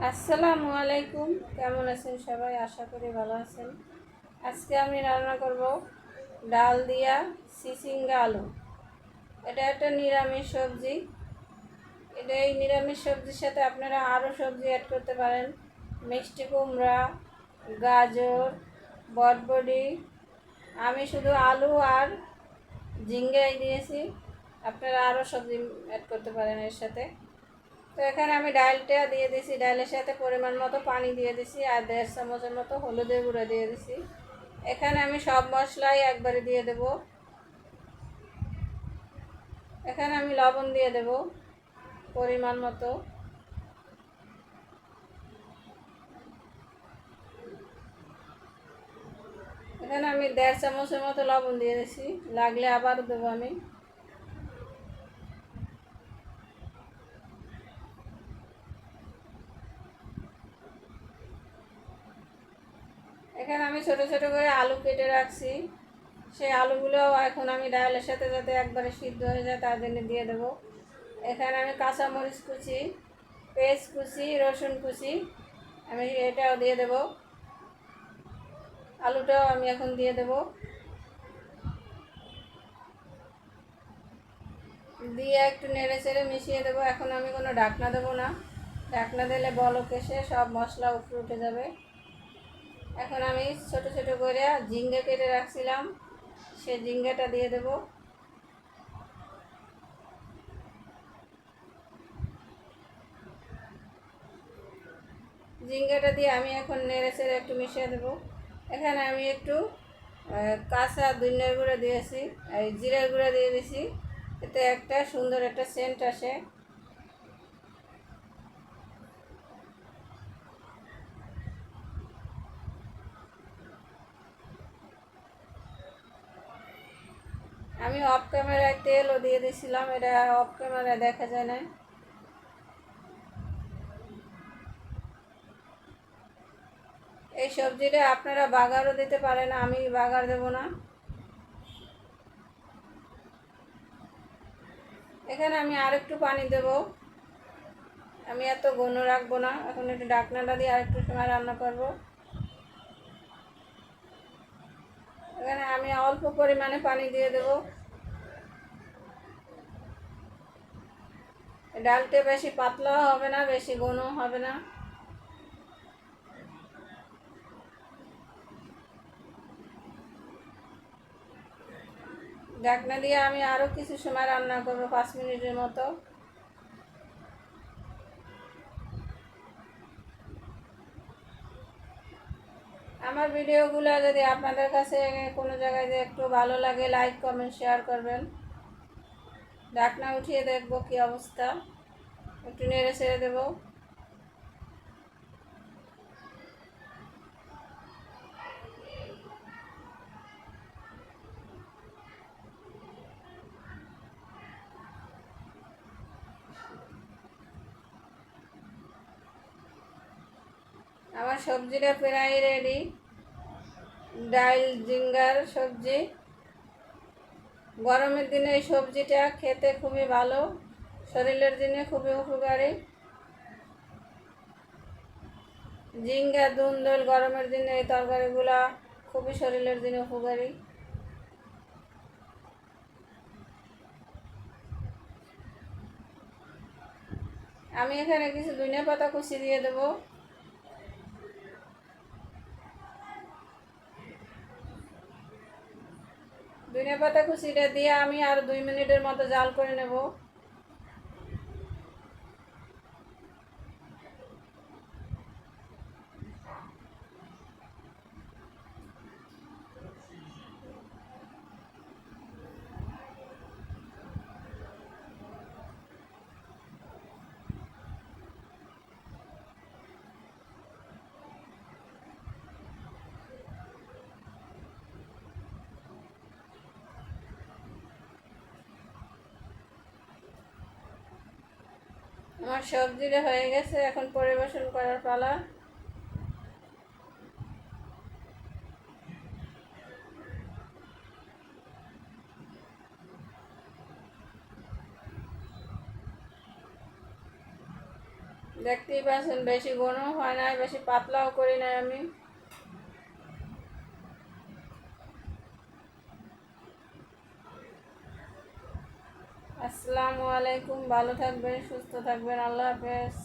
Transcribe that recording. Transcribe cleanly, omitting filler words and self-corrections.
আসসালামু আলাইকুম। কেমন আছেন সবাই? আশা করি ভালো আছেন। আজকে আমি রান্না করব ডাল দিয়া চিচিঙ্গা আলু। এটা একটা নিরামিষ সবজি। এই নিরামিষ সবজির সাথে আপনারা আরও সবজি অ্যাড করতে পারেন। মিষ্টি কুমড়া, গাজর, বটবডি। আমি শুধু আলু আর ঝিঙ্গাই দিয়েছি। আপনারা আরও সবজি অ্যাড করতে পারেন এর সাথে। তো এখানে আমি ডালটা দিয়ে দিছি, ডালের সাথে পরিমাণ মতো পানি দিয়ে দিছি আর 1.5 চামচের মতো হলুদের গুঁড়ো দিয়ে দিছি। এখানে আমি সব মশলাই একবারে দিয়ে দেব। এখানে আমি লবণ দিয়ে দেব পরিমাণ মতো। এখানে আমি 1.5 চামচের মতো লবণ দিয়ে দিছি, লাগলে আবার দেবো আমি। এখানে আমি ছোট ছোট করে আলু কেটে রাখছি, সেই আলুগুলো এখন আমি ডালের সাথে যাতে একবারে সিদ্ধ হয়ে যায় তার জন্য দিয়ে দেবো। এখানে আমি কাঁচামরিচ কুচি, পেঁয়াজ কুচি, রসুন কুচি আমি এটাও দিয়ে দেবো। আলুটাও আমি এখন দিয়ে দেবো। দিয়ে একটু নেড়ে চেড়ে মিশিয়ে দেবো। এখন আমি কোনো ঢাকনা দেবো না, ঢাকনা দিলে বলক এসে সব মশলা উপরে উঠে যাবে। এখন আমি ছোট ছোট করে ঝিঙ্গে কেটে রাখছিলাম, সে ঝিঙ্গাটা দিয়ে দেবো। ঝিঙ্গাটা দিয়ে আমি এখন নেড়ে চেড়ে একটু মিশিয়ে দেবো। এখানে আমি একটু কাঁচা ধনিয়ার গুঁড়ো দিয়েছি, এই জিরার গুঁড়ো দিয়ে দিয়েছি, এতে একটা সুন্দর একটা সেন্ট আসে। আমি অফ ক্যামেরায় তেলও দিয়ে দিয়েছিলাম, এটা অফ ক্যামেরায় দেখা যায় না। এই সবজিটা আপনারা বাগারও দিতে পারেন, আমি বাগার দেব না। এখানে আমি আরেকটু পানি দেব, আমি এত ঘন রাখবো না। এখন একটু ঢাকনাটা দিয়ে আরেকটু সময় রান্না করব। এখানে আমি অল্প পরিমাণে পানি দিয়ে দেব। ডালটা বেশি পাতলাও হবে না, বেশি ঘনও হবে না। ঢাকনা দিয়ে আমি আরও কিছু সময় রান্না করব, 5 মিনিটের মতো। আমার ভিডিওগুলো যদি আপনাদের কাছে কোনো জায়গায় যে একটু ভালো লাগে, লাইক কমেন্ট শেয়ার করবেন। ঢাকনা উঠিয়ে দেখব কি অবস্থা, একটু নেড়ে ছেড়ে দেবো। আমার সবজিটা প্রায় রেডি। ডাল ঝিঙ্গার সবজি, গরমের দিনে এই সবজিটা খেতে খুবই ভালো, শরীরের জন্য খুবই উপকারী। ঝিঙ্গা দুন্দল গরমের দিনে এই তরকারিগুলা খুবই শরীরের জন্য উপকারী। আমি এখানে কিছু ধনিয়া পাতা কুচি দিয়ে দেবো। ধনিয়া পাতা কুচিটা দিয়ে আমি আর 2 মিনিটের মতো জাল করে নেব। আমার সবজিটা হয়ে গেছে, এখন পরিবেশন করার পালা। দেখতেই পাচ্ছেন বেশি ঘনও হয় না, বেশি পাতলাও করি নাই আমি। আসসালামু আলাইকুম, ভালো থাকবেন, সুস্থ থাকবেন, আল্লাহ হাফেজ।